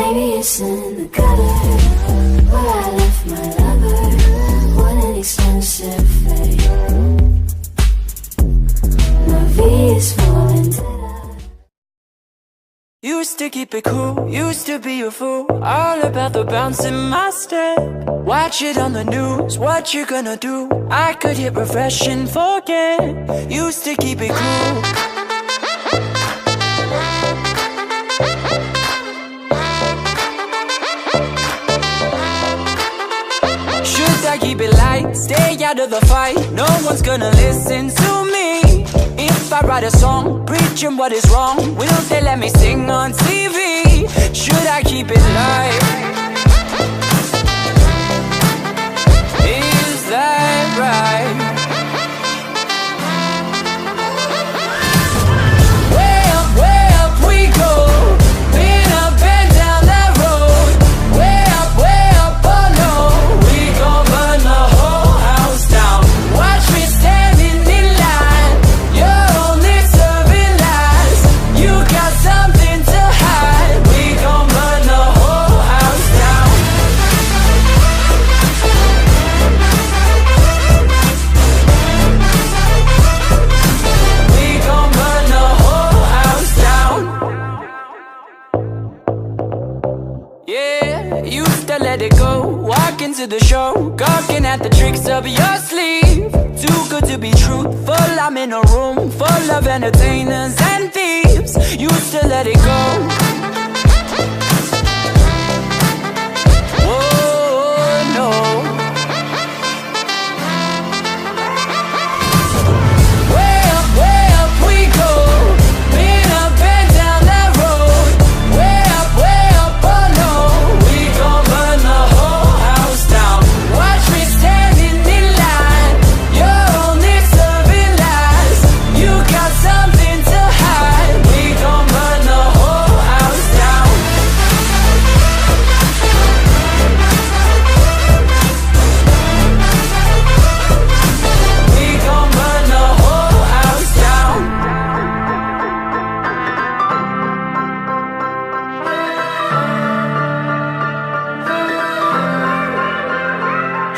Maybe it's in the gutter where I left my lover. What an expensive fate. My V is falling down. Used to keep it cool, used to be a fool, all about the bounce in my step. Watch it on the news, what you gonna do? I could hit refresh and forget. Used to keep it cool. Should I keep it light, stay out of the fight? No one's gonna listen to me. If I write a song, preaching what is wrong, will they let me sing on TV? Should I keep it light? Is that right? Way up we go. Been up and down that road. Way up, oh no. We gon' burn the whole house down. Watch me standing in line. You're only serving lies. You got something to hide. We gon' burn the whole house down. We gon' burn the whole house down. Yeah, used to let it go. Walk into the show, gawking at the tricks up your sleeve. Too good to be truthful, I'm in a room full of entertainers and thieves. Used to let it go. Oh no. Way up we go. Been up and down that road. Way up, oh no. We gon' burn the whole house down. Watch me standing in line. You're only serving lies. You got something to hide. We gon' burn the whole house down. We gon' burn the whole house down.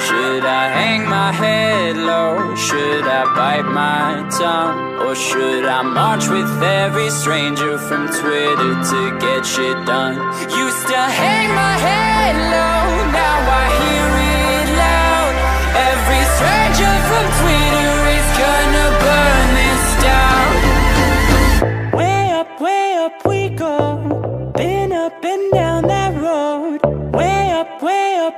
Should I hang my head low? Should I bite my tongue? Or should I march with every stranger from Twitter to get shit done? Used to hang my head low, now I hear it loud. Every stranger from Twitter is gonna burn this down. Way up we go. Been up and down that road. Way up,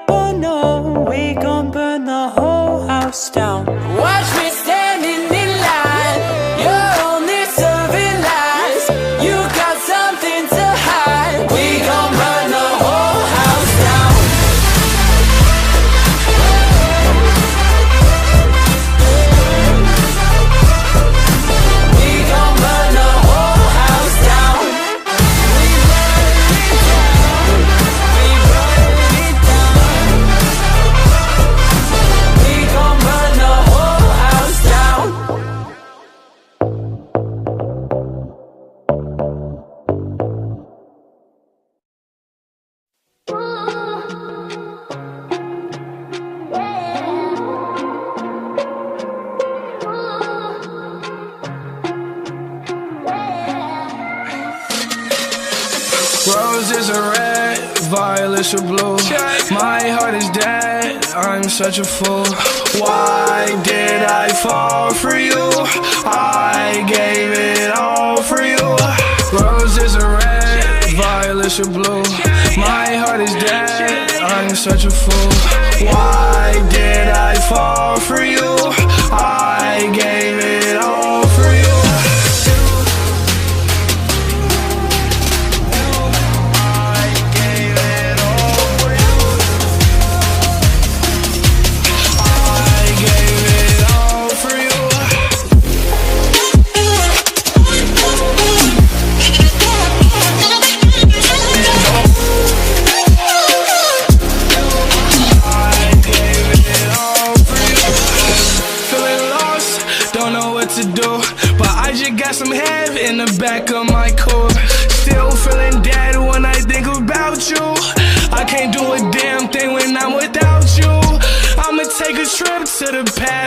oh no. We gon' burn the whole house down. Watch me standing in line. You're only serving lies. You got something to hide. We gon' burn the whole house down. We gon' burn the whole house down. We burn it down. We burn it down. We gon' burn the whole house down. Roses are red, violets are blue. My heart is dead, I'm such a fool. Why did I fall for you? I gave it all for you. Roses are red, violets are blue. My heart is dead, I'm such a fool. Why did I fall for you? I gave it all for you.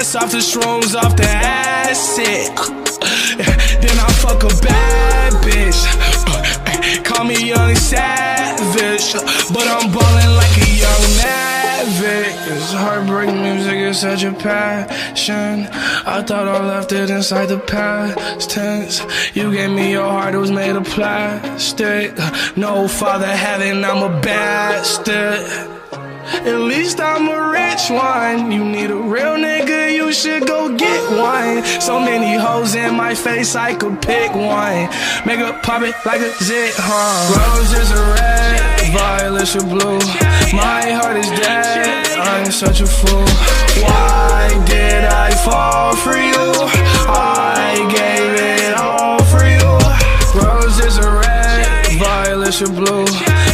ass off the shrooms, off the acid. Then I fuck a bad bitch. Call me young savage, but I'm ballin' like a young Maverick. This heartbreak music is such a passion. I thought I left it inside the past tense. You gave me your heart, it was made of plastic. No father having, I'm a bastard. At least I'm a rich one. You need a real nigga, you should go get one. So many hoes in my face, I could pick one. Make her pop it like a zit, Roses are red, violets are blue. My heart is dead, I'm such a fool. Why did I fall for you? I gave it all for you. Roses are red, violets are blue.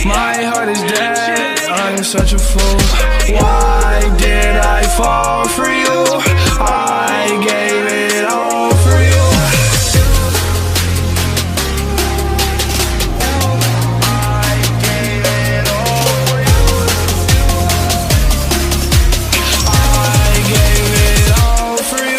My heart is dead, I'm such a fool. Why did I fall for you? I gave it all for you. I gave it all for you. I gave it all for you.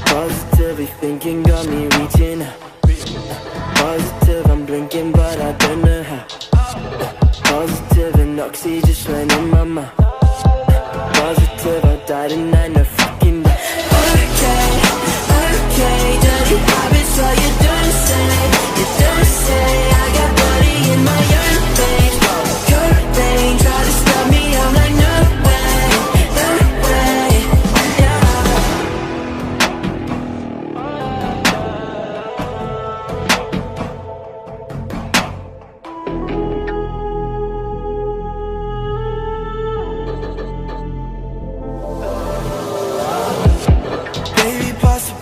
Positively thinking got me reaching. Positive, I'm blinking but I don't know how. Positive and oxy just went in my mouth. Positive, I died and I know fucking that. Okay, dirty habits, so you don't say. I got body in my own veins. Cold pain, try to stop me, I'm like no way,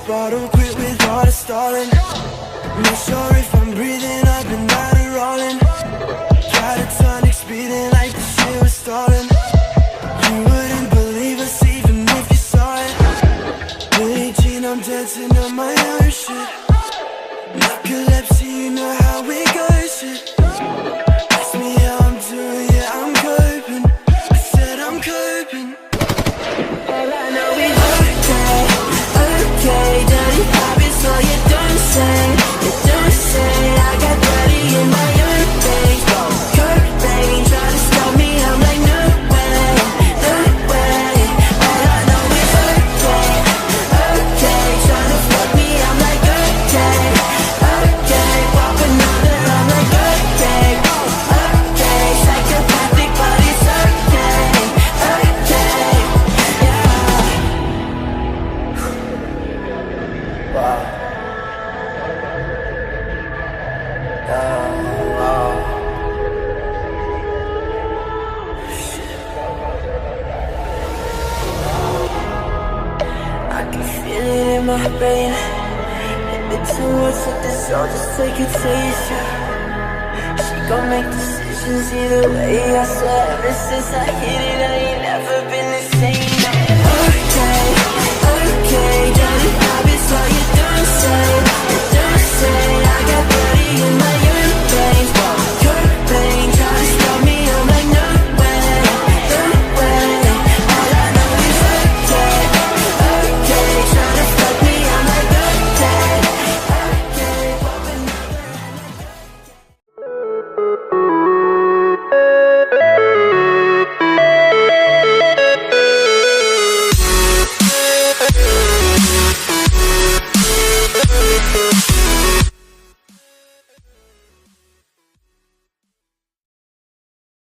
bottle, quit with all the stalling. Not sure if I'm breathing, I've been down and rolling. Tried a tonic speeding like the shit was stolen. You wouldn't believe us even if you saw it. Billie Jean, I'm dancing on my own shit. Narcolepsy, you know how we go shit. Ask me how I'm doing, yeah, I'm coping. I said I'm coping. All I know is okay, dirty habits, so you don't say. I got dirty in my own face. Cold pain, try to stop me, I'm like no way. All I know is okay, trying to fuck me, I'm like okay. Pop another, I'm like okay. Psychopathic, but it's okay, yeah. Wow. I can feel it in my brain. Maybe towards what this all just take a taste, yeah. She gon' make decisions either way, I swear. Ever since I hit it, I ain't never been the same.